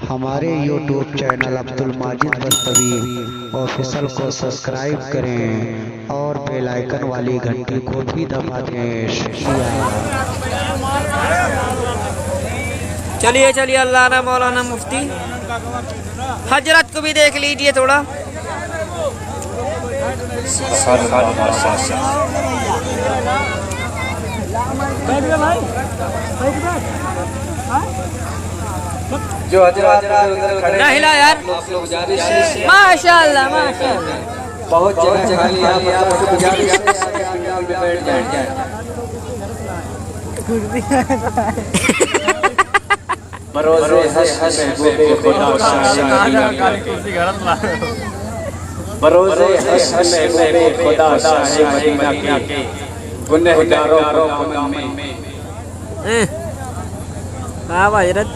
हमारे YouTube channel Abdul Majid Bastavi official को subscribe करें और बेल आइकन वाली घंटी को भी दबा दें। शुक्रिया। चलिए चलिए, अल्लाह ना मौलाना मुफ्ती हजरत को भी देख लीजिए थोड़ा। जो हजरत ना हिला यार, माशाअल्लाह माशाअल्लाह। बहुत जगह खाली आप गुजारिश है बैठ जाए। बरोज़े हश्र महबूबे खुदा बरोज़े हश्र महबूबे खुदा शाह मदीना के गुनहगारों को में वाह हजरत,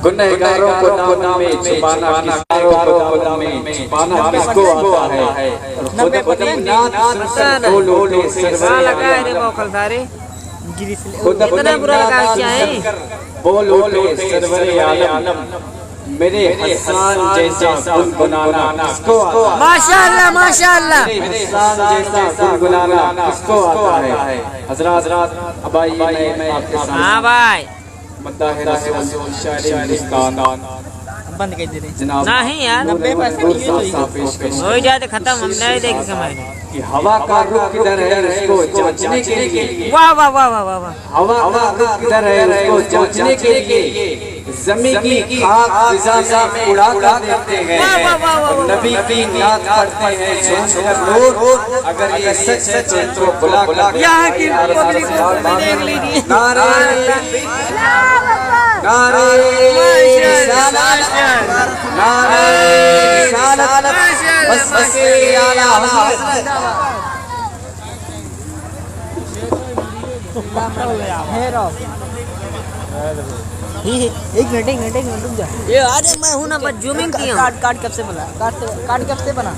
गुनहगारों को नाम में छुपाना, गुनहगारों में छुपाना किसको आता है? खुद खुद लोटे कहाँ लगा है रे मौखल सारे, इतना बुरा लगा क्या है? बोलोटे सरवरे आलम मेरे हसन जैसा गुनगुनाना किसको आता है? माशाअल्लाह माशाअल्लाह। हसन जैसा गुनगुनाना किसको आता है? हजरत अब आइए मैं आपके सामने हाँ भाई, मद्दाह रसूल शायर हिंदुस्तान बंद कर दे जनाब नहीं यार, 90 पैसे हो जाए तो खत्म, हम नहीं देख समय। कि हवा का रुख किधर है उसको जांचने के लिए, वाह वाह वाह वाह वाह वाह। हवा का रुख किधर है उसको जांचने के लिए ज़मीन की खाक फिजा में उड़ा कर देते हैं और नबी की नात पढ़ते हैं झूम कर लोग। अगर ये सच है तो बुला बुला यहाँ की पब्लिक को देख लीजिए। नारे नारे रिसालत नारे रिसालत बस बस के आला हज़रत। एक मिनट रुक जा। ये अरे मैं हूँ ना, बस जूमिंग किया। काट कब से बना, काट कब से बना।